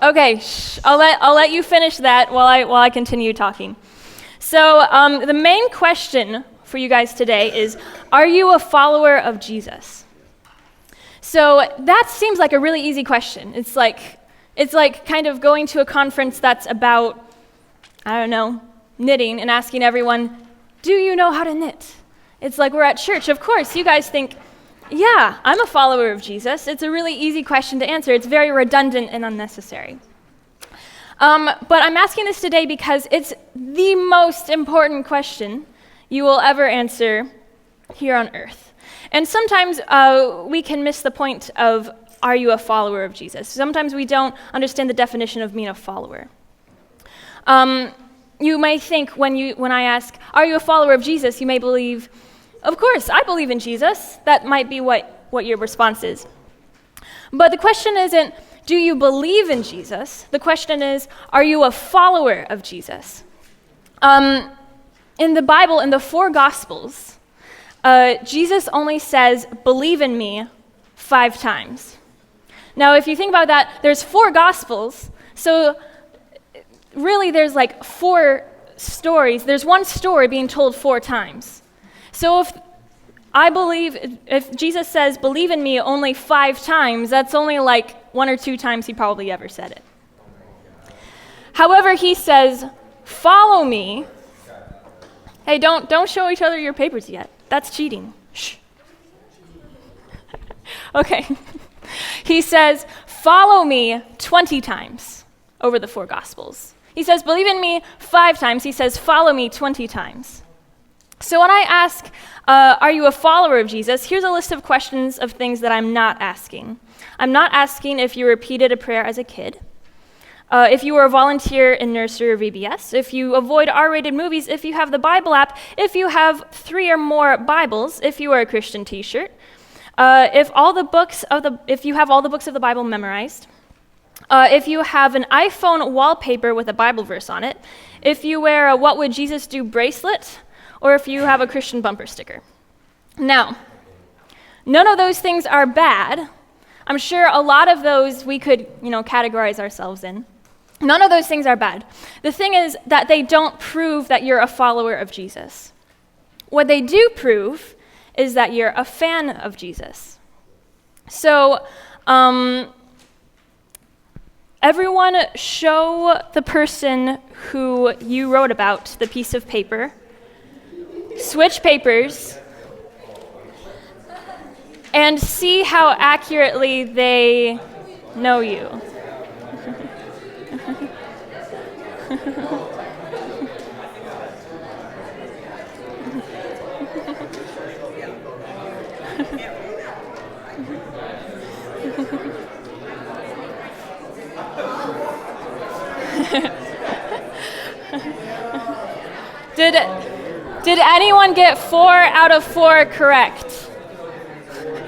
Okay, I'll let you finish that while I continue talking. So the main question for you guys today is, are you a follower of Jesus? So that seems like a really easy question. It's like kind of going to a conference that's about, I don't know, knitting and asking everyone, do you know how to knit? It's like we're at church. Of course, you guys think, yeah, I'm a follower of Jesus. It's a really easy question to answer. It's very redundant and unnecessary. But I'm asking this today because it's the most important question you will ever answer here on earth. And sometimes we can miss the point of, are you a follower of Jesus? Sometimes we don't understand the definition of being a follower. You may think when I ask, are you a follower of Jesus, you may believe, of course, I believe in Jesus. That might be what your response is. But the question isn't, do you believe in Jesus? The question is, are you a follower of Jesus? In the Bible, in the 4 Gospels, Jesus only says, believe in me 5 times. Now, if you think about that, there's 4 Gospels, so really there's like 4 stories. There's one story being told 4 times. So if Jesus says, believe in me only 5 times, that's only like 1 or 2 times he probably ever said it. However, he says, follow me. Hey, don't show each other your papers yet. That's cheating. Shh. Okay. He says, follow me 20 times over the 4 Gospels. He says, believe in me 5 times. He says, follow me 20 times. So when I ask, are you a follower of Jesus, here's a list of questions of things that I'm not asking. I'm not asking if you repeated a prayer as a kid, if you were a volunteer in nursery or VBS, if you avoid R-rated movies, if you have the Bible app, if you have 3 or more Bibles, if you wear a Christian t-shirt, if you have all the books of the Bible memorized, if you have an iPhone wallpaper with a Bible verse on it, if you wear a What Would Jesus Do bracelet, or if you have a Christian bumper sticker. Now, none of those things are bad. I'm sure a lot of those we could, categorize ourselves in. None of those things are bad. The thing is that they don't prove that you're a follower of Jesus. What they do prove is that you're a fan of Jesus. So, everyone show the person who you wrote about the piece of paper. Switch papers and see how accurately they know you. Did anyone get 4 out of 4 correct?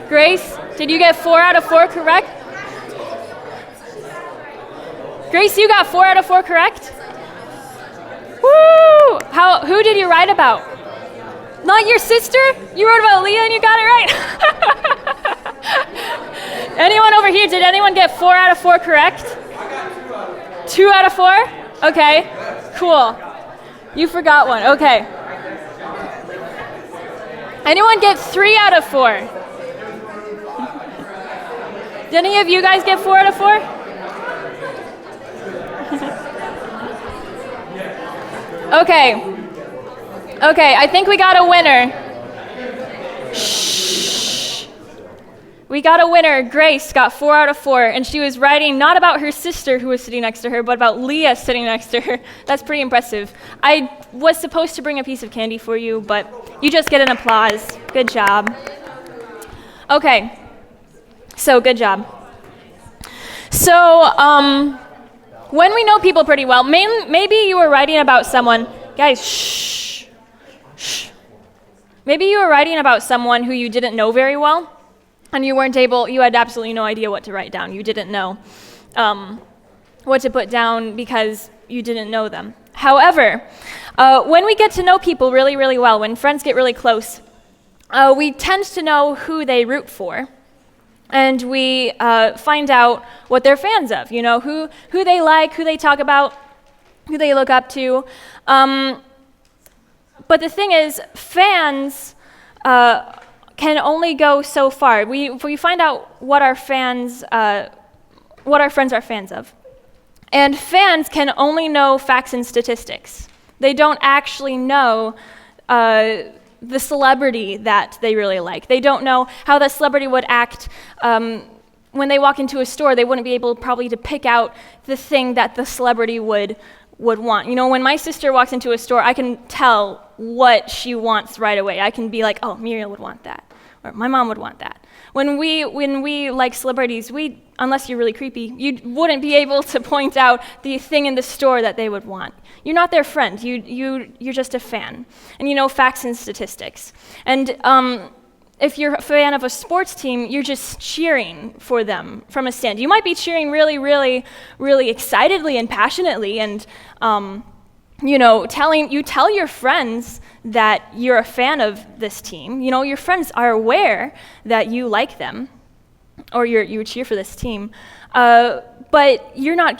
Grace, did you get 4 out of 4 correct? Grace, you got 4 out of 4 correct? Woo! Who did you write about? Not your sister? You wrote about Leah and you got it right. Anyone over here, did anyone get 4 out of 4 correct? 2 out of 4? Okay, cool. You forgot one, okay. Anyone get 3 out of 4? Did any of you guys get 4 out of 4? Okay, I think we got a winner. Shh. We got a winner. Grace got 4 out of 4, and she was writing not about her sister who was sitting next to her, but about Leah sitting next to her. That's pretty impressive. I was supposed to bring a piece of candy for you, but you just get an applause. Good job. Okay, so good job. So, when we know people pretty well, maybe you were writing about someone, guys, shh. Maybe you were writing about someone who you didn't know very well, and you had absolutely no idea what to write down. You didn't know what to put down because you didn't know them. However, when we get to know people really, really well, when friends get really close, we tend to know who they root for. and we find out what they're fans of, who they like, who they talk about, who they look up to. But the thing is, fans can only go so far. We find out what our friends are fans of. And fans can only know facts and statistics. They don't actually know the celebrity that they really like. They don't know how the celebrity would act when they walk into a store. They wouldn't be able probably to pick out the thing that the celebrity would want. When my sister walks into a store, I can tell what she wants right away. I can be like, oh, Muriel would want that, or my mom would want that. When we like celebrities, unless you're really creepy, you wouldn't be able to point out the thing in the store that they would want. You're not their friend. You're just a fan, and you know facts and statistics. And if you're a fan of a sports team, you're just cheering for them from a stand. You might be cheering really, really, really excitedly and passionately, and tell your friends that you're a fan of this team. Your friends are aware that you like them, or you cheer for this team. But you're not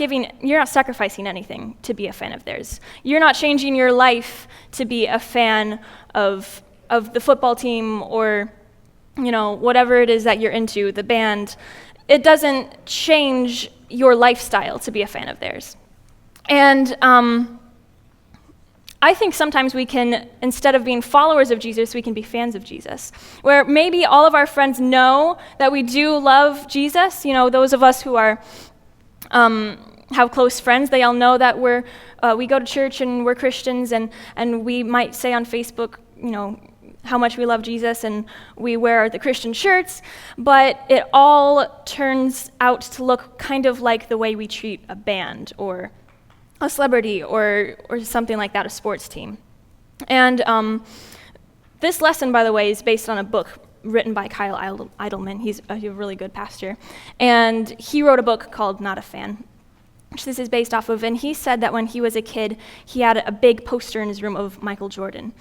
sacrificing anything to be a fan of theirs. You're not changing your life to be a fan of the football team, or whatever it is that you're into, the band. It doesn't change your lifestyle to be a fan of theirs. And I think sometimes we can, instead of being followers of Jesus, we can be fans of Jesus, where maybe all of our friends know that we do love Jesus. Those of us who are have close friends, they all know that we go to church and we're Christians, and we might say on Facebook, how much we love Jesus, and we wear the Christian shirts, but it all turns out to look kind of like the way we treat a band or a celebrity or something like that, a sports team. And this lesson, by the way, is based on a book written by Kyle Idleman. He's a really good pastor. And he wrote a book called Not a Fan, which this is based off of. And he said that when he was a kid, he had a big poster in his room of Michael Jordan.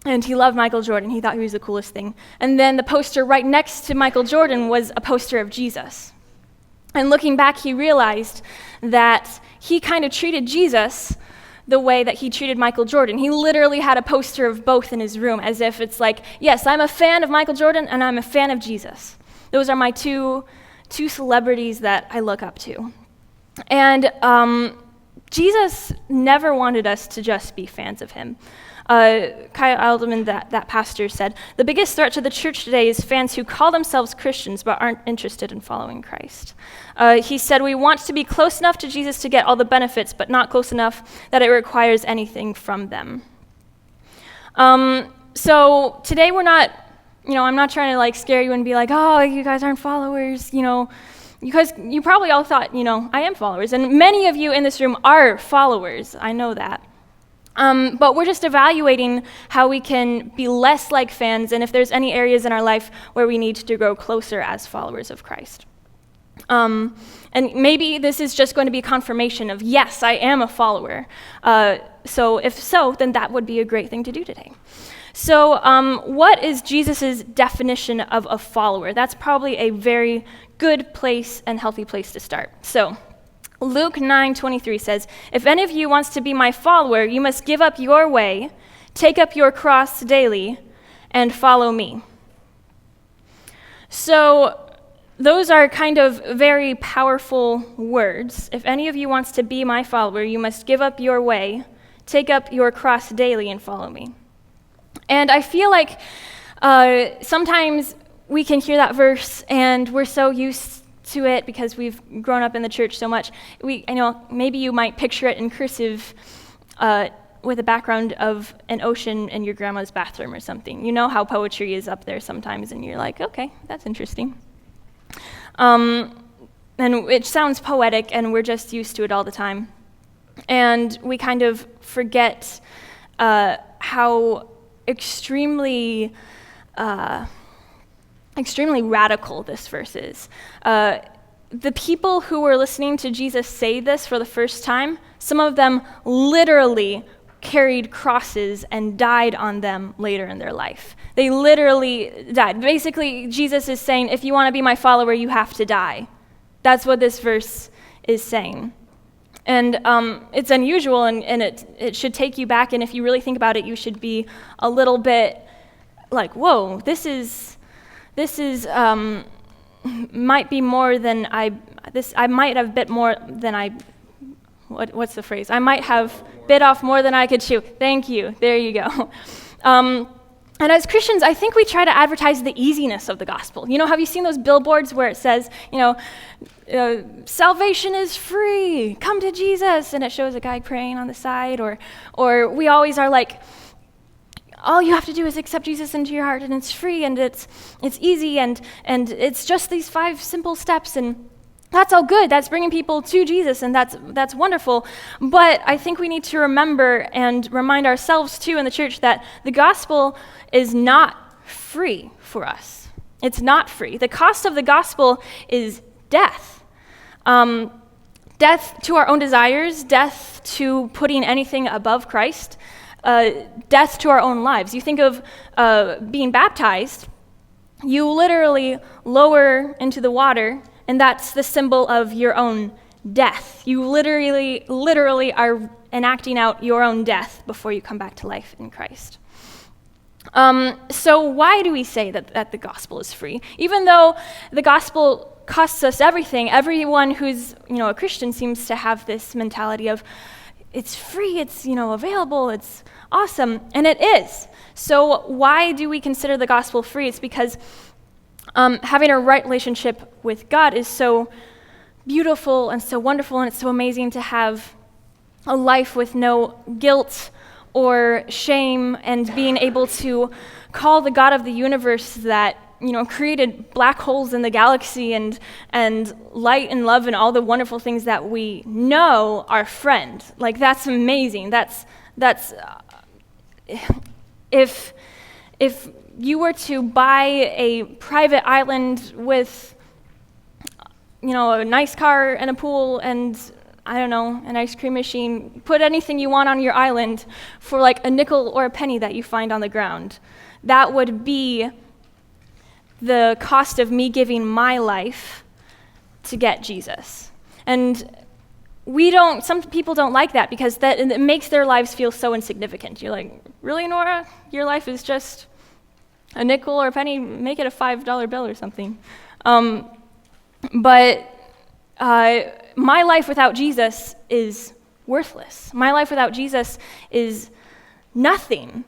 And he loved Michael Jordan. He thought he was the coolest thing. And then the poster right next to Michael Jordan was a poster of Jesus. And looking back, he realized that he kind of treated Jesus the way that he treated Michael Jordan. He literally had a poster of both in his room, as if it's like, yes, I'm a fan of Michael Jordan, and I'm a fan of Jesus. Those are my two celebrities that I look up to. And Jesus never wanted us to just be fans of him. Kyle Alderman, that pastor, said, the biggest threat to the church today is fans who call themselves Christians but aren't interested in following Christ. He said, we want to be close enough to Jesus to get all the benefits, but not close enough that it requires anything from them. So today we're not, I'm not trying to scare you and be like, oh, you guys aren't followers, because you probably all thought, I am followers. And many of you in this room are followers. I know that. But we're just evaluating how we can be less like fans, and if there's any areas in our life where we need to grow closer as followers of Christ. And maybe this is just going to be confirmation of, yes, I am a follower. So if so, then that would be a great thing to do today. So what is Jesus' definition of a follower? That's probably a very good place and healthy place to start. So Luke 9:23 says, if any of you wants to be my follower, you must give up your way, take up your cross daily, and follow me. So those are kind of very powerful words. If any of you wants to be my follower, you must give up your way, take up your cross daily, and follow me. And I feel like sometimes we can hear that verse and we're so used to it because we've grown up in the church so much. Maybe you might picture it in cursive with a background of an ocean in your grandma's bathroom or something. You know how poetry is up there sometimes, and you're like, okay, that's interesting. And it sounds poetic, and we're just used to it all the time. And we kind of forget how extremely radical this verse is. The people who were listening to Jesus say this for the first time, some of them literally carried crosses and died on them later in their life. They literally died. Basically, Jesus is saying, if you want to be my follower, you have to die. That's what this verse is saying. And it's unusual, and it should take you back, and if you really think about it, you should be a little bit like, whoa, this might be more than I might have bit more than what's the phrase? I might have bit off more than I could chew. Thank you. There you go. And as Christians, I think we try to advertise the easiness of the gospel. Have you seen those billboards where it says, salvation is free, come to Jesus, and it shows a guy praying on the side, or we always are like, all you have to do is accept Jesus into your heart, and it's free, and it's easy, and it's just these 5 simple steps, and that's all good. That's bringing people to Jesus, and that's wonderful. But I think we need to remember and remind ourselves, too, in the church that the gospel is not free for us. It's not free. The cost of the gospel is death. Death to our own desires, death to putting anything above Christ, death to our own lives. You think of being baptized, you literally lower into the water, and that's the symbol of your own death. You literally are enacting out your own death before you come back to life in Christ. So why do we say that the gospel is free? Even though the gospel costs us everything, everyone who's a Christian seems to have this mentality of it's free, it's available, it's awesome, and it is. So why do we consider the gospel free? It's because having a right relationship with God is so beautiful and so wonderful, and it's so amazing to have a life with no guilt or shame, and being able to call the God of the universe that created black holes in the galaxy and light and love and all the wonderful things that we know our friend. Like, that's amazing. That's if you were to buy a private island with a nice car and a pool and an ice cream machine, put anything you want on your island for like a nickel or a penny that you find on the ground, that would be the cost of me giving my life to get Jesus. And some people don't like that, because it makes their lives feel so insignificant. You're like, really, Nora? Your life is just a nickel or a penny? Make it a $5 bill or something. But my life without Jesus is worthless. My life without Jesus is nothing.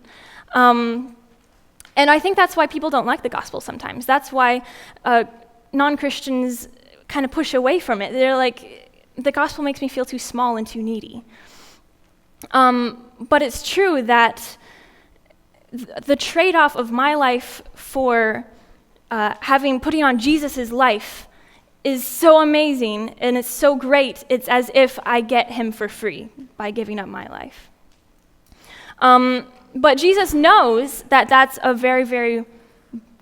And I think that's why people don't like the gospel sometimes. That's why non-Christians kind of push away from it. They're like, the gospel makes me feel too small and too needy. But it's true that the trade-off of my life for putting on Jesus' life is so amazing, and it's so great. It's as if I get him for free by giving up my life. But Jesus knows that that's a very, very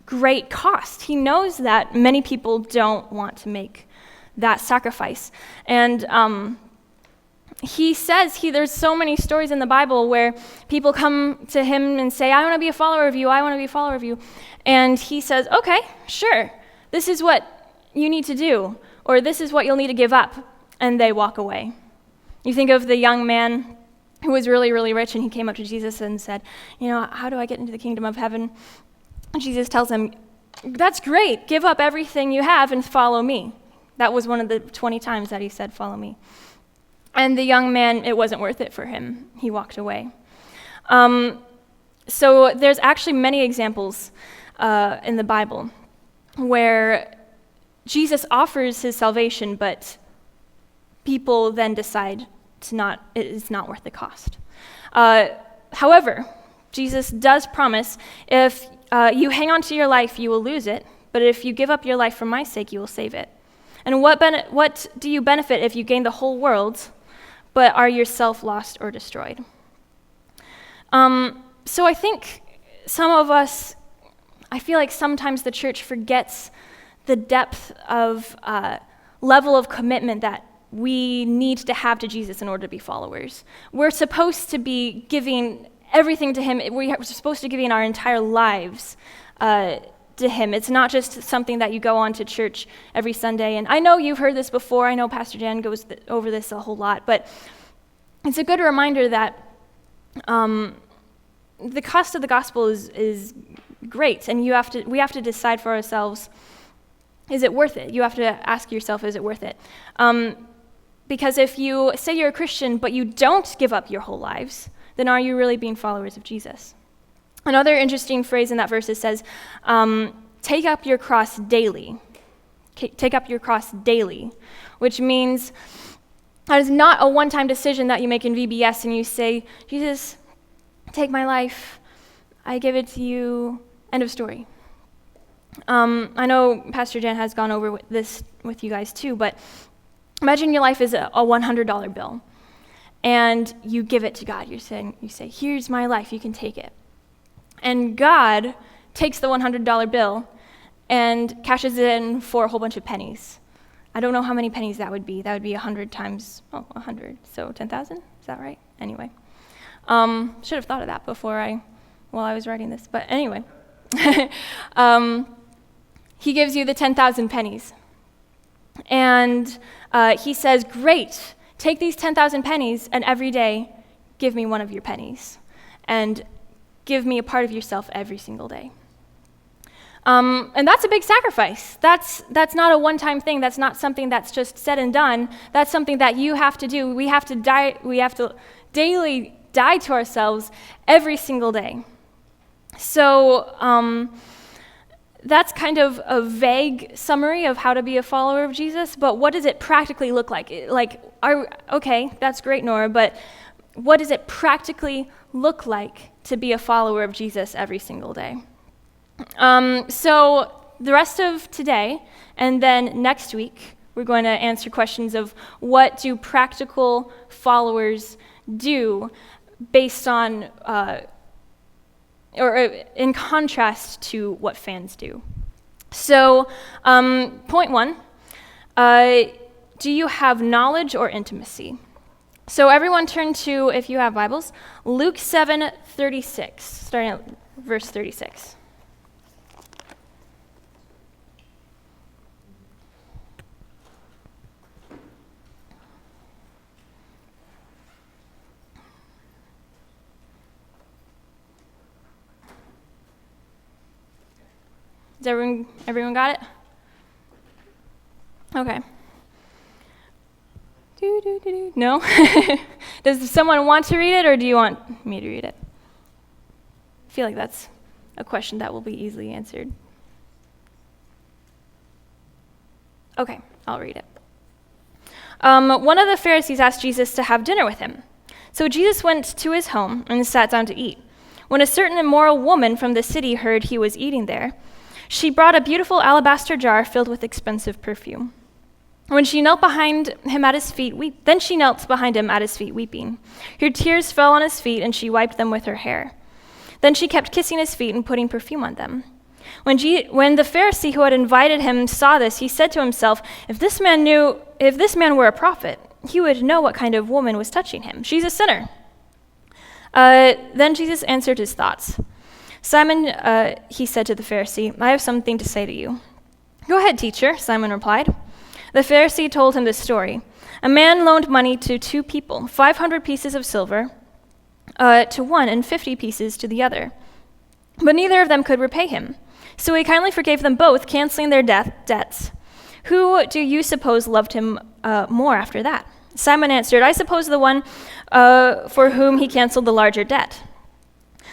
great cost. He knows that many people don't want to make that sacrifice. And he says, there's so many stories in the Bible where people come to him and say, I want to be a follower of you, I want to be a follower of you. And he says, okay, sure, this is what you need to do, or this is what you'll need to give up. And they walk away. You think of the young man who was really, really rich, and he came up to Jesus and said, how do I get into the kingdom of heaven? And Jesus tells him, that's great, give up everything you have and follow me. That was one of the 20 times that he said, follow me. And the young man, it wasn't worth it for him. He walked away. So there's actually many examples in the Bible where Jesus offers his salvation, but people then decide it is not worth the cost. However, Jesus does promise, if you hang on to your life, you will lose it, but if you give up your life for my sake, you will save it. And what do you benefit if you gain the whole world, but are yourself lost or destroyed? So I think I feel like sometimes the church forgets the depth of level of commitment that we need to have to Jesus in order to be followers. We're supposed to be giving everything to him. We're supposed to be giving our entire lives to him. It's not just something that you go on to church every Sunday. And I know you've heard this before. I know Pastor Jan goes over this a whole lot. But it's a good reminder that the cost of the gospel is great. And we have to decide for ourselves, is it worth it? You have to ask yourself, is it worth it? Because if you say you're a Christian, but you don't give up your whole lives, then are you really being followers of Jesus? Another interesting phrase in that verse, it says, take up your cross daily. Take up your cross daily, which means that is not a one-time decision that you make in VBS and you say, Jesus, take my life. I give it to you. End of story. I know Pastor Jan has gone over this with you guys too, but imagine your life is a $100 bill, and you give it to God. You say, here's my life, you can take it. And God takes the $100 bill and cashes it in for a whole bunch of pennies. I don't know how many pennies that would be. That would be 100 times, 100, so 10,000? Is that right? Anyway. Should have thought of that while I was writing this, but anyway. He gives you the 10,000 pennies. And he says, great, take these 10,000 pennies and every day give me one of your pennies. And give me a part of yourself every single day. And that's a big sacrifice. That's not a one-time thing. That's not something that's just said and done. That's something that you have to do. We have to die. We have to daily die to ourselves every single day. So that's kind of a vague summary of how to be a follower of Jesus, but what does it practically look like? Okay, that's great, Nora, but what does it practically look like to be a follower of Jesus every single day? So the rest of today and then next week, we're going to answer questions of what do practical followers do based on or in contrast to what fans do. So, point one, do you have knowledge or intimacy? So everyone turn to, if you have Bibles, Luke 7:36, starting at verse 36. Does everyone got it? Okay. No? Does someone want to read it, or do you want me to read it? I feel like that's a question that will be easily answered. Okay, I'll read it. One of the Pharisees asked Jesus to have dinner with him. So Jesus went to his home and sat down to eat. When a certain immoral woman from the city heard he was eating there, she brought a beautiful alabaster jar filled with expensive perfume. When she knelt behind him at his feet, she knelt behind him at his feet weeping. Her tears fell on his feet, and she wiped them with her hair. Then she kept kissing his feet and putting perfume on them. When the Pharisee who had invited him saw this, he said to himself, if this man were a prophet, he would know what kind of woman was touching him. She's a sinner. Then Jesus answered his thoughts. Simon, he said to the Pharisee, I have something to say to you. Go ahead, teacher, Simon replied. The Pharisee told him this story. A man loaned money to two people, 500 pieces of silver to one and 50 pieces to the other. But neither of them could repay him. So he kindly forgave them both, canceling their debts. Who do you suppose loved him more after that? Simon answered, I suppose the one for whom he canceled the larger debt.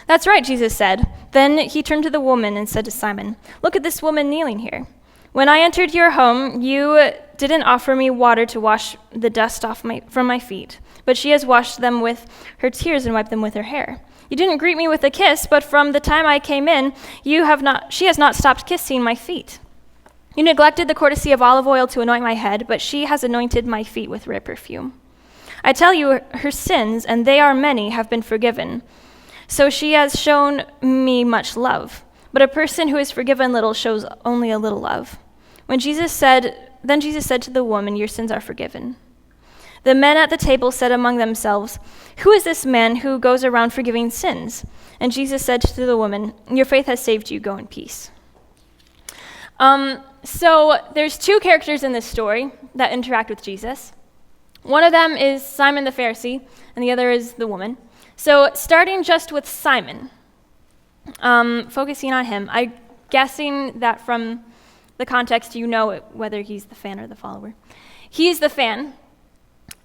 That's right, Jesus said. Then he turned to the woman and said to Simon, look at this woman kneeling here. When I entered your home, you didn't offer me water to wash the dust off from my feet, but she has washed them with her tears and wiped them with her hair. You didn't greet me with a kiss, but from the time I came in, she has not stopped kissing my feet. You neglected the courtesy of olive oil to anoint my head, but she has anointed my feet with rare perfume. I tell you, her sins, and they are many, have been forgiven. So she has shown me much love. But a person who is forgiven little shows only a little love. Then Jesus said to the woman, your sins are forgiven. The men at the table said among themselves, "Who is this man who goes around forgiving sins?" And Jesus said to the woman, "Your faith has saved you. Go in peace." So there's two characters in this story that interact with Jesus. One of them is Simon the Pharisee, and the other is the woman. So starting just with Simon, focusing on him, I'm guessing that from the context you know whether he's the fan or the follower. He's the fan,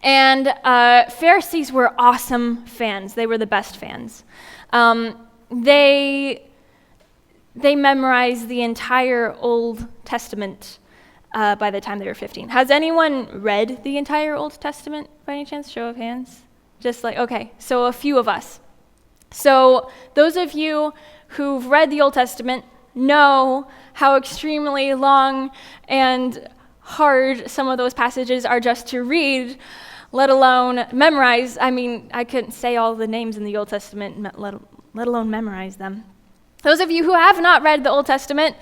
and Pharisees were awesome fans. They were the best fans. They memorized the entire Old Testament by the time they were 15. Has anyone read the entire Old Testament by any chance? Show of hands. Just like, okay, so a few of us. So those of you who've read the Old Testament know how extremely long and hard some of those passages are just to read, let alone memorize. I mean, I couldn't say all the names in the Old Testament, let alone memorize them. Those of you who have not read the Old Testament,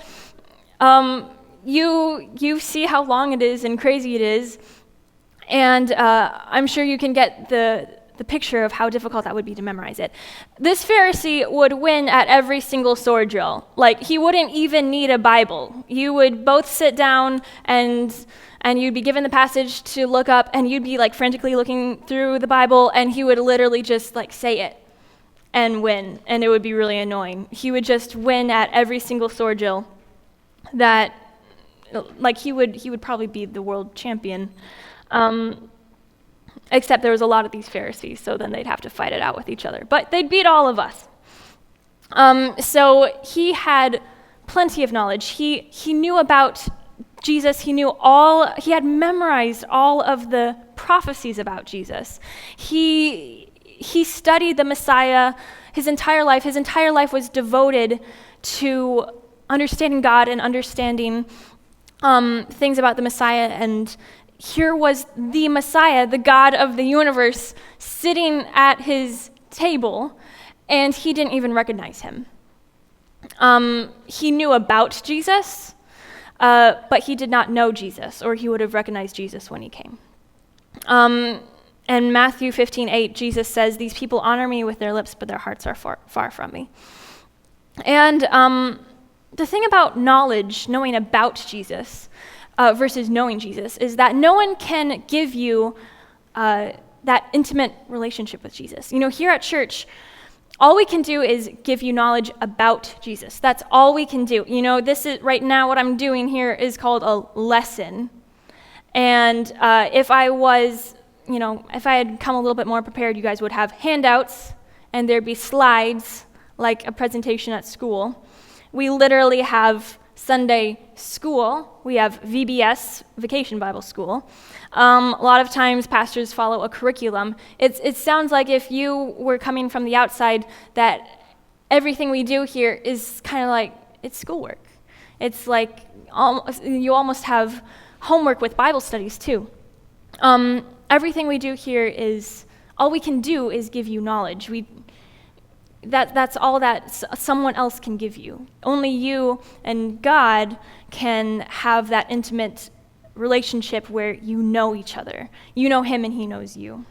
you see how long it is and crazy it is, and I'm sure you can get the picture of how difficult that would be to memorize it. This Pharisee would win at every single sword drill. Like, he wouldn't even need a Bible. You would both sit down and you'd be given the passage to look up, and you'd be like frantically looking through the Bible, and he would literally just like say it and win, and it would be really annoying. He would just win at every single sword drill. That, like, he would probably be the world champion. Except there was a lot of these Pharisees, so then they'd have to fight it out with each other. But they'd beat all of us. So he had plenty of knowledge. He knew about Jesus. He had memorized all of the prophecies about Jesus. He studied the Messiah his entire life. His entire life was devoted to understanding God and understanding things about the Messiah. And here was the Messiah, the God of the universe, sitting at his table, and he didn't even recognize him. He knew about Jesus, but he did not know Jesus, or he would have recognized Jesus when he came. In Matthew 15:8, Jesus says, "These people honor me with their lips, but their hearts are far from me." And the thing about knowledge, knowing about Jesus, versus knowing Jesus, is that no one can give you that intimate relationship with Jesus. You know, here at church, all we can do is give you knowledge about Jesus. That's all we can do. You know, this is right now what I'm doing here is called a lesson. And if I had come a little bit more prepared, you guys would have handouts, and there'd be slides, like a presentation at school. We literally have Sunday school. We have VBS, Vacation Bible School. A lot of times pastors follow a curriculum. It sounds like if you were coming from the outside that everything we do here is kind of like, it's schoolwork. It's like you almost have homework with Bible studies too. Everything we do here is, all we can do is give you knowledge. That's all that someone else can give you. Only you and God can have that intimate relationship where you know each other. You know him and he knows you.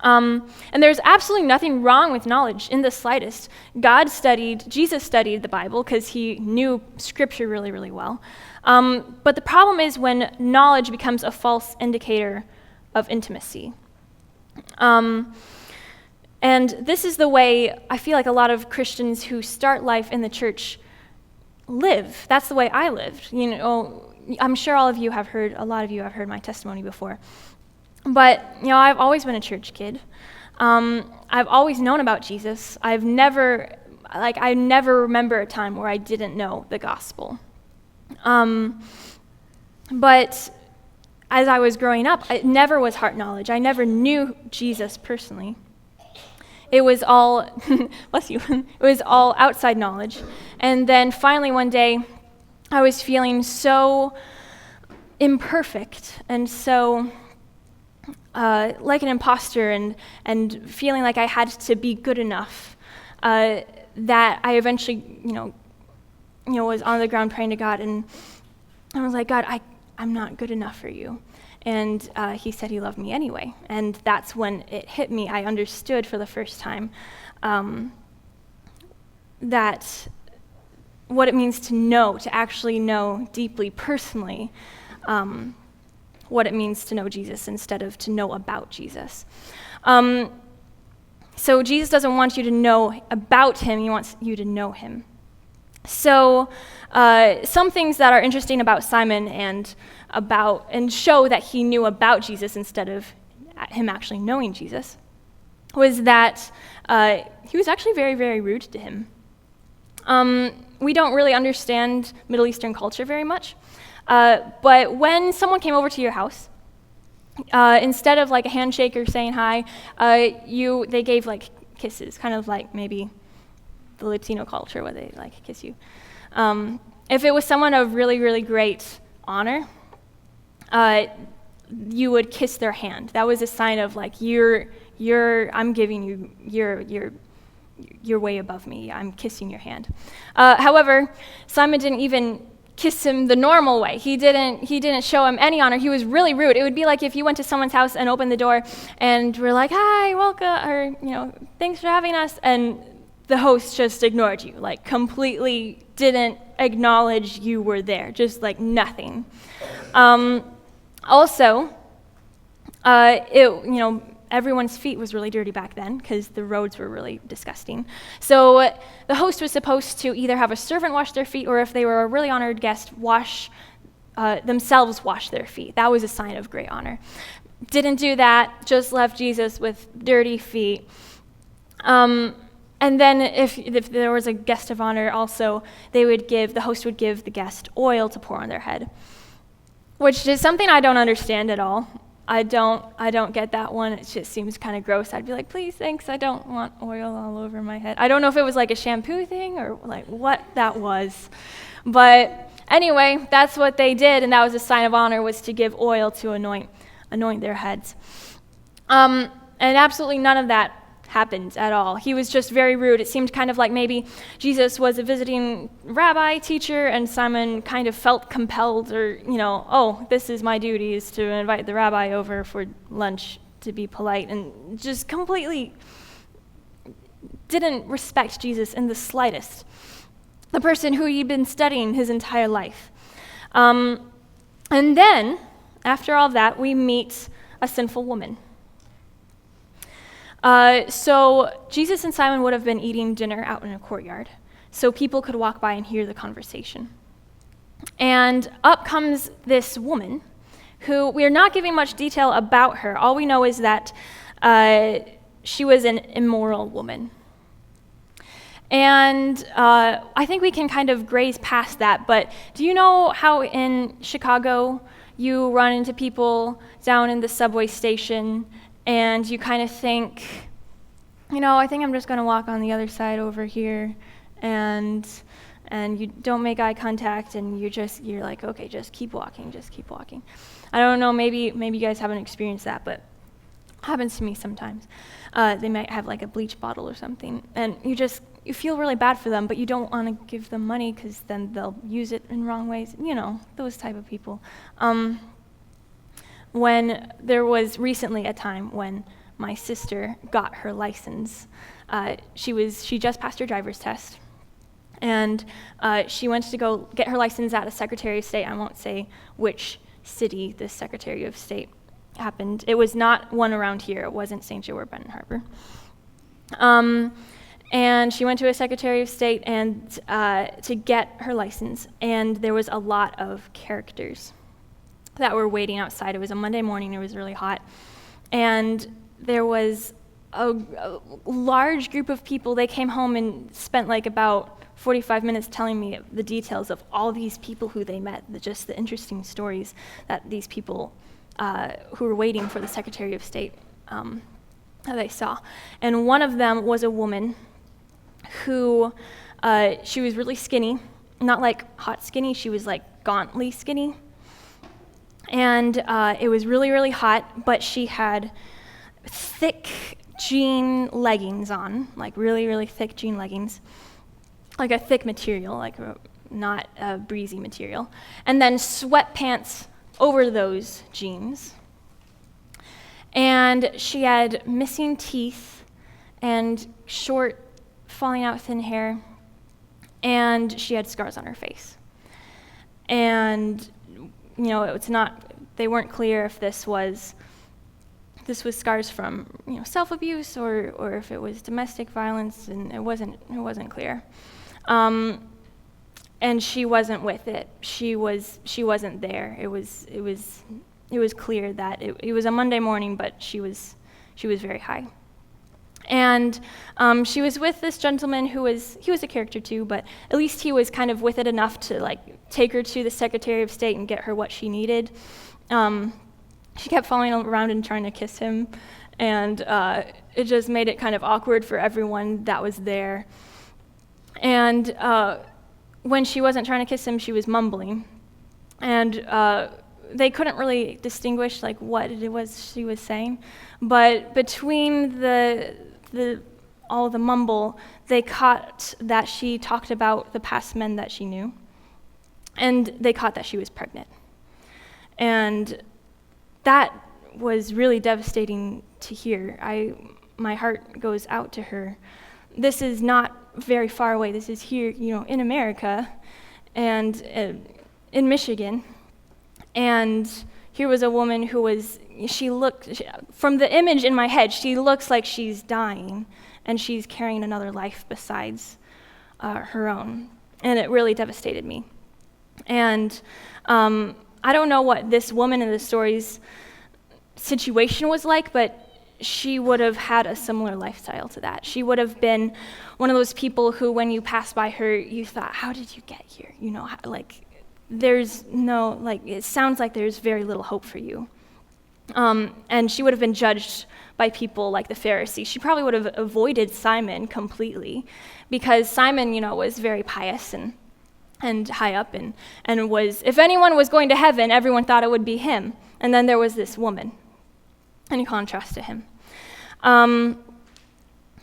And there's absolutely nothing wrong with knowledge in the slightest. Jesus studied the Bible because he knew Scripture really, really well. But the problem is when knowledge becomes a false indicator of intimacy. And this is the way I feel like a lot of Christians who start life in the church live. That's the way I lived. You know, I'm sure a lot of you have heard my testimony before. But, you know, I've always been a church kid. I've always known about Jesus. I never remember a time where I didn't know the gospel. But as I was growing up, it never was heart knowledge. I never knew Jesus personally. It was all, bless you, it was all outside knowledge. And then finally one day, I was feeling so imperfect and so like an imposter and feeling like I had to be good enough that I eventually, was on the ground praying to God, and I was like, God, I'm not good enough for you. And he said he loved me anyway. And that's when it hit me. I understood for the first time that what it means to know, to actually know deeply, personally, what it means to know Jesus instead of to know about Jesus. So Jesus doesn't want you to know about him, he wants you to know him. So some things that are interesting about Simon and show that he knew about Jesus instead of him actually knowing Jesus was that he was actually very, very rude to him. We don't really understand Middle Eastern culture very much, but when someone came over to your house, instead of like a handshake or saying hi, they gave like kisses, kind of like maybe the Latino culture where they like kiss you. If it was someone of really, really great honor, you would kiss their hand. That was a sign of like I'm giving you, you're way above me. I'm kissing your hand. However, Simon didn't even kiss him the normal way. He didn't show him any honor. He was really rude. It would be like if you went to someone's house and opened the door and were like, "Hi, welcome," or "Thanks for having us," and the host just ignored you, like completely didn't acknowledge you were there, just like nothing. Also, everyone's feet was really dirty back then because the roads were really disgusting. So the host was supposed to either have a servant wash their feet, or if they were a really honored guest, themselves wash their feet. That was a sign of great honor. Didn't do that, just left Jesus with dirty feet. And then if there was a guest of honor also, the host would give the guest oil to pour on their head, which is something I don't understand at all. I don't get that one. It just seems kind of gross. I'd be like, please, thanks, I don't want oil all over my head. I don't know if it was like a shampoo thing or like what that was. But anyway, that's what they did, and that was a sign of honor, was to give oil to anoint their heads. And absolutely none of that happened at all. He was just very rude. It seemed kind of like maybe Jesus was a visiting rabbi, teacher, and Simon kind of felt compelled, or, this is my duty, is to invite the rabbi over for lunch to be polite, and just completely didn't respect Jesus in the slightest, the person who he'd been studying his entire life. And then, after all that, we meet a sinful woman. So Jesus and Simon would have been eating dinner out in a courtyard, so people could walk by and hear the conversation. And up comes this woman, who we are not giving much detail about her. All we know is that she was an immoral woman. And I think we can kind of graze past that, but do you know how in Chicago you run into people down in the subway station and you kind of think, I think I'm just going to walk on the other side over here, and you don't make eye contact, and you're like, okay, just keep walking. I don't know, maybe you guys haven't experienced that, but it happens to me sometimes. They might have like a bleach bottle or something, and you feel really bad for them, but you don't want to give them money because then they'll use it in wrong ways. Those type of people. When there was recently a time when my sister got her license, she just passed her driver's test, and she went to go get her license at a Secretary of State. I won't say which city the Secretary of State happened. It was not one around here. It wasn't St. Joe or Benton Harbor. And she went to a Secretary of State and to get her license, and there was a lot of characters that were waiting outside. It was a Monday morning. It was really hot. And there was a large group of people. They came home and spent like about 45 minutes telling me the details of all these people who they met, just the interesting stories that these people who were waiting for the Secretary of State that they saw. And one of them was a woman who, she was really skinny, not like hot skinny, she was like gauntly skinny. And it was really, really hot, but she had thick jean leggings on, like really, really thick jean leggings, like a thick material, like not a breezy material. And then sweatpants over those genes. And she had missing teeth and short, falling out thin hair, and she had scars on her face. And, they weren't clear if this was scars from, self-abuse or if it was domestic violence, and it wasn't clear. And she wasn't with it. She wasn't there. It was clear that it was a Monday morning, but she was very high. And she was with this gentleman he was a character too, but at least he was kind of with it enough to take her to the Secretary of State and get her what she needed. She kept following around and trying to kiss him, and it just made it kind of awkward for everyone that was there. And when she wasn't trying to kiss him, she was mumbling, and they couldn't really distinguish what it was she was saying, but between all the mumble, they caught that she talked about the past men that she knew, and they caught that she was pregnant. And that was really devastating to hear. My heart goes out to her. This is not very far away. This is here, in America and in Michigan. And here was a woman who from the image in my head, she looks like she's dying, and she's carrying another life besides her own. And it really devastated me. And I don't know what this woman in the story's situation was like, but she would have had a similar lifestyle to that. She would have been one of those people who, when you passed by her, you thought, how did you get here? There's no, it sounds like there's very little hope for you. And she would have been judged by people like the Pharisees. She probably would have avoided Simon completely, because Simon, was very pious and high up, and was, if anyone was going to heaven, everyone thought it would be him. And then there was this woman, in contrast to him.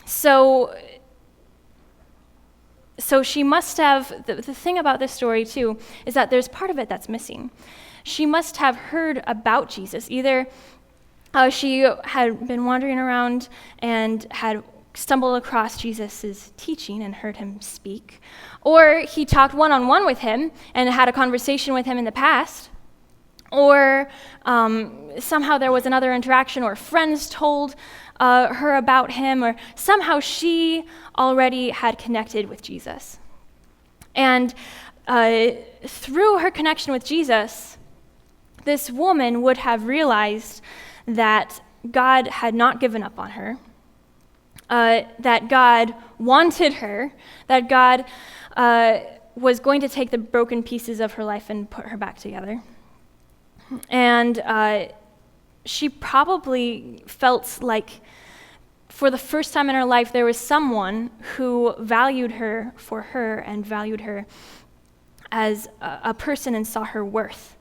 So she must have, the thing about this story too, is that there's part of it that's missing. She must have heard about Jesus. Either she had been wandering around and had stumbled across Jesus' teaching and heard him speak, or he talked one-on-one with him and had a conversation with him in the past, or somehow there was another interaction, or friends told her about him, or somehow she already had connected with Jesus. And through her connection with Jesus, this woman would have realized that God had not given up on her, that God wanted her, that God was going to take the broken pieces of her life and put her back together. And she probably felt like for the first time in her life there was someone who valued her for her and valued her as a person and saw her worth.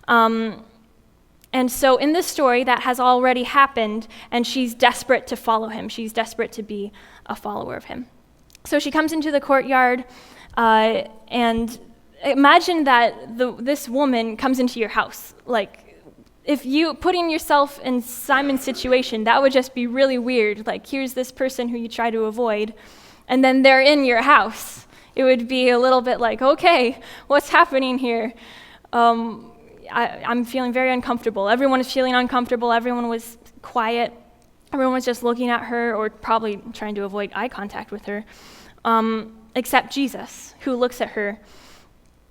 And so in this story, that has already happened, and she's desperate to follow him. She's desperate to be a follower of him. So she comes into the courtyard, and imagine that this woman comes into your house. If you putting yourself in Simon's situation, that would just be really weird. Here's this person who you try to avoid, and then they're in your house. It would be a little bit okay, what's happening here? I'm feeling very uncomfortable. Everyone is feeling uncomfortable. Everyone was quiet. Everyone was just looking at her, or probably trying to avoid eye contact with her, except Jesus, who looks at her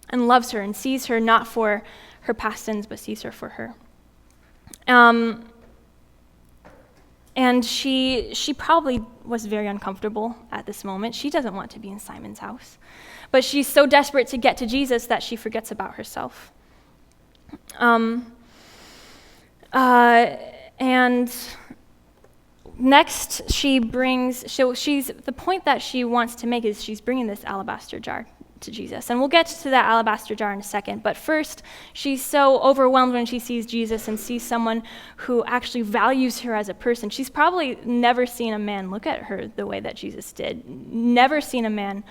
and loves her and sees her not for her past sins, but sees her for her. And she probably was very uncomfortable at this moment. She doesn't want to be in Simon's house. But she's so desperate to get to Jesus that she forgets about herself. And next the point that she wants to make is she's bringing this alabaster jar to Jesus. And we'll get to that alabaster jar in a second. But first, she's so overwhelmed when she sees Jesus and sees someone who actually values her as a person. She's probably never seen a man look at her the way that Jesus did. Never seen a man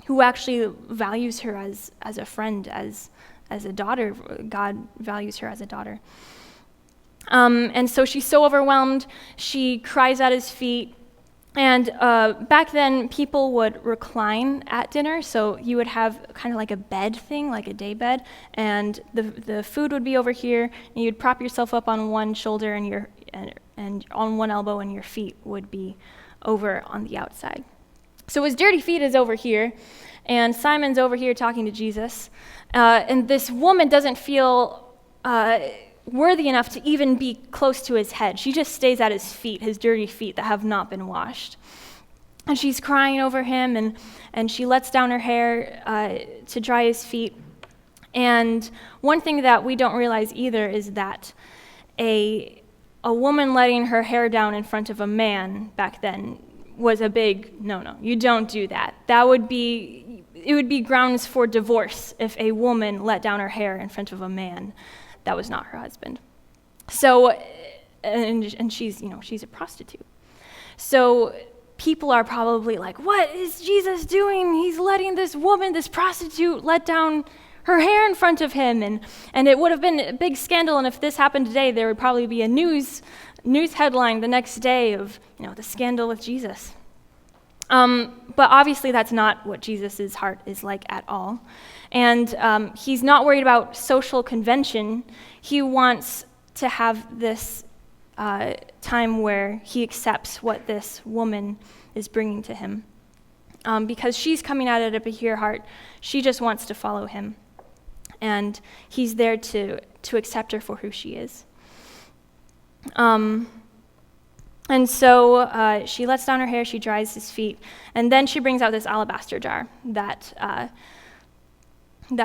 who actually values her as a friend, as a daughter. God values her as a daughter. And so she's so overwhelmed, she cries at his feet. And back then, people would recline at dinner, so you would have kind of like a bed thing, like a day bed, and the food would be over here, and you'd prop yourself up on one shoulder and on one elbow, and your feet would be over on the outside. So his dirty feet is over here, and Simon's over here talking to Jesus, and this woman doesn't feel worthy enough to even be close to his head. She just stays at his feet, his dirty feet that have not been washed. And she's crying over him, and she lets down her hair to dry his feet. And one thing that we don't realize either is that a woman letting her hair down in front of a man back then was a big no-no. You don't do that. It would be grounds for divorce if a woman let down her hair in front of a man that was not her husband. So, and she's a prostitute. So people are probably like, what is Jesus doing? He's letting this woman, this prostitute, let down her hair in front of him. And it would have been a big scandal, and if this happened today, there would probably be a news headline the next day of, the scandal with Jesus. But obviously that's not what Jesus' heart is like at all. And he's not worried about social convention. He wants to have this time where he accepts what this woman is bringing to him. Because she's coming at it with a pure heart. She just wants to follow him. And he's there to accept her for who she is. And so she lets down her hair, she dries his feet, and then she brings out this alabaster jar that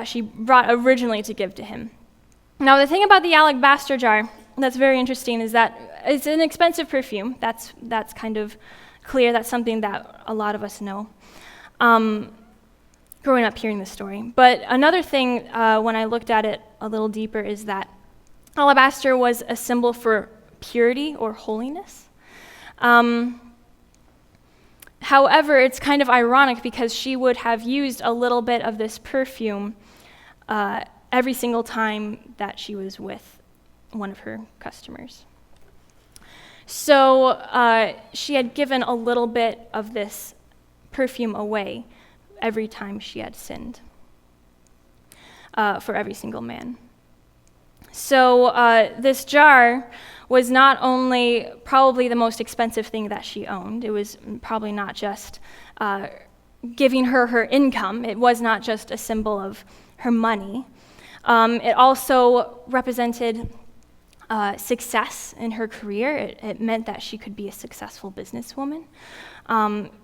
she brought originally to give to him. Now, the thing about the alabaster jar that's very interesting is that it's an expensive perfume. That's kind of clear. That's something that a lot of us know growing up hearing this story. But another thing, when I looked at it a little deeper, is that alabaster was a symbol for purity or holiness. However, it's kind of ironic because she would have used a little bit of this perfume every single time that she was with one of her customers. So she had given a little bit of this perfume away every time she had sinned for every single man. So this jar was not only probably the most expensive thing that she owned. It was probably not just giving her income. It was not just a symbol of her money. It also represented success in her career. It meant that she could be a successful businesswoman.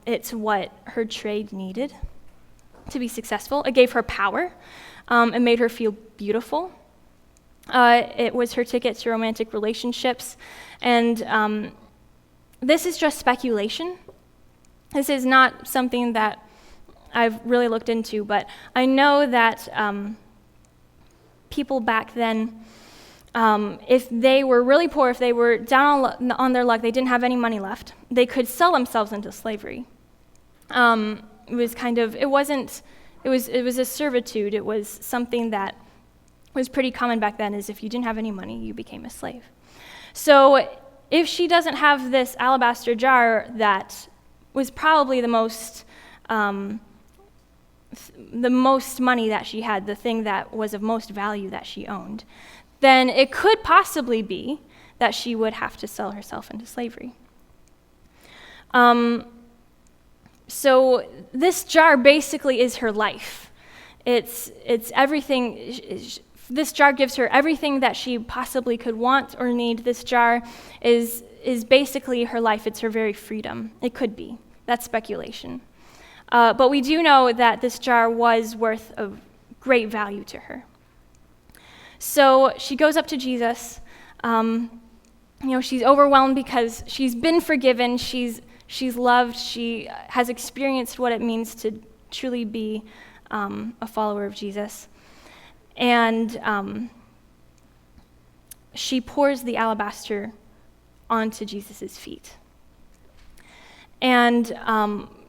It's what her trade needed to be successful. It gave her power. It made her feel beautiful. It was her ticket to romantic relationships. And this is just speculation. This is not something that I've really looked into, but I know that people back then, if they were really poor, if they were down on their luck, they didn't have any money left, they could sell themselves into slavery. It was a servitude. It was something that was pretty common back then, is if you didn't have any money, you became a slave. So if she doesn't have this alabaster jar that was probably the most money that she had, the thing that was of most value that she owned, then it could possibly be that she would have to sell herself into slavery. So this jar basically is her life. It's everything. This jar gives her everything that she possibly could want or need. This jar is basically her life. It's her very freedom. It could be. That's speculation. But we do know that this jar was worth of great value to her. So she goes up to Jesus. She's overwhelmed because she's been forgiven. She's loved. She has experienced what it means to truly be a follower of Jesus. And she pours the alabaster onto Jesus' feet. And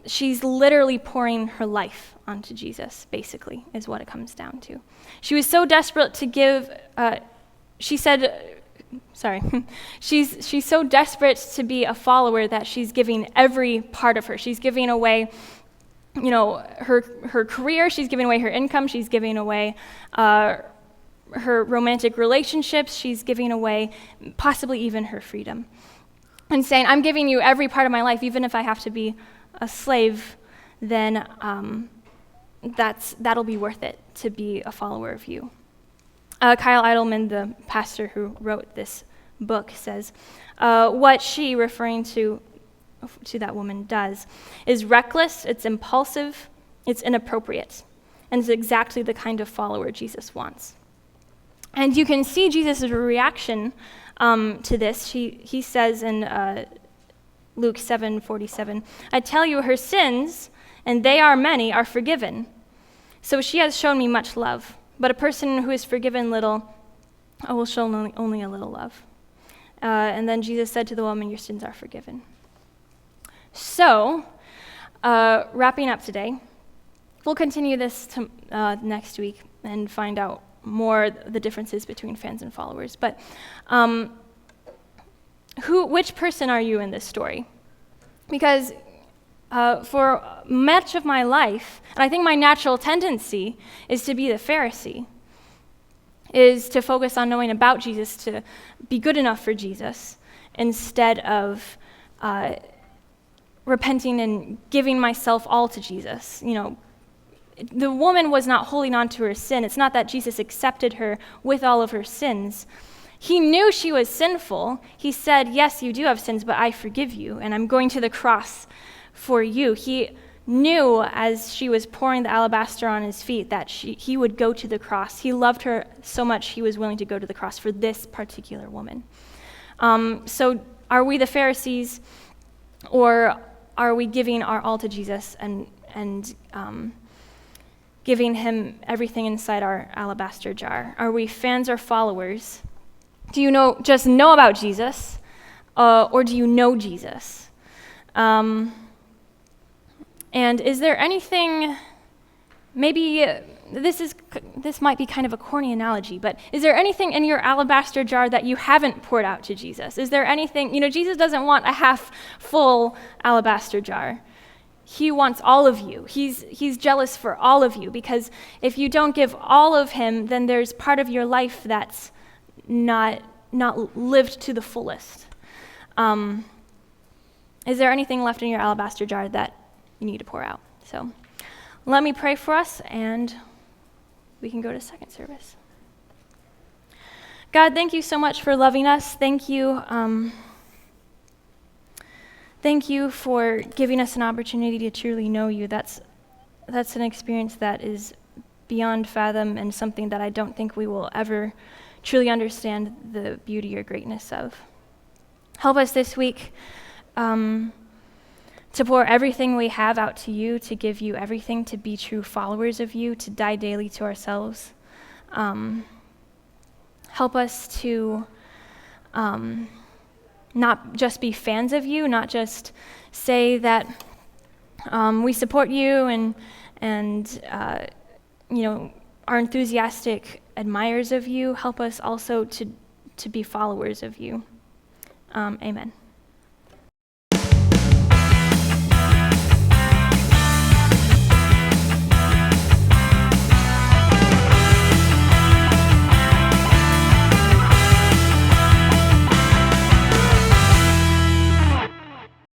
she's literally pouring her life onto Jesus, basically, is what it comes down to. She was so desperate to give, she's so desperate to be a follower that she's giving every part of her. She's giving away, her career, she's giving away her income, she's giving away her romantic relationships, she's giving away possibly even her freedom. And saying, I'm giving you every part of my life, even if I have to be a slave, then that'll be worth it to be a follower of you. Kyle Idleman, the pastor who wrote this book, says, what she, referring to that woman, does is reckless, it's impulsive, it's inappropriate, and it's exactly the kind of follower Jesus wants. And you can see Jesus' reaction to this. He says in Luke 7:47, I tell you, her sins, and they are many, are forgiven. So she has shown me much love. But a person who is forgiven little will show only a little love. And then Jesus said to the woman, your sins are forgiven. So, wrapping up today, we'll continue this next week and find out more the differences between fans and followers. But which person are you in this story? Because for much of my life, and I think my natural tendency is to be the Pharisee, is to focus on knowing about Jesus, to be good enough for Jesus, instead of repenting and giving myself all to Jesus. The woman was not holding on to her sin. It's not that Jesus accepted her with all of her sins. He knew she was sinful. He said, yes, you do have sins, but I forgive you, and I'm going to the cross for you. He knew as she was pouring the alabaster on his feet that he would go to the cross. He loved her so much he was willing to go to the cross for this particular woman. So are we the Pharisees, or are we giving our all to Jesus and giving him everything inside our alabaster jar? Are we fans or followers? Do you just know about Jesus, or do you know Jesus? And is there anything, maybe this might be kind of a corny analogy, but is there anything in your alabaster jar that you haven't poured out to Jesus? Is there anything, Jesus doesn't want a half full alabaster jar. He wants all of you. He's jealous for all of you, because if you don't give all of him, then there's part of your life that's not lived to the fullest. Is there anything left in your alabaster jar that you need to pour out? So let me pray for us, and we can go to second service. God, thank you so much for loving us. Thank you. Thank you for giving us an opportunity to truly know you. That's an experience that is beyond fathom, and something that I don't think we will ever truly understand the beauty or greatness of. Help us this week to pour everything we have out to you, to give you everything, to be true followers of you, to die daily to ourselves. Help us to not just be fans of you, not just say that we support you and are enthusiastic admirers of you. Help us also to be followers of you. Amen.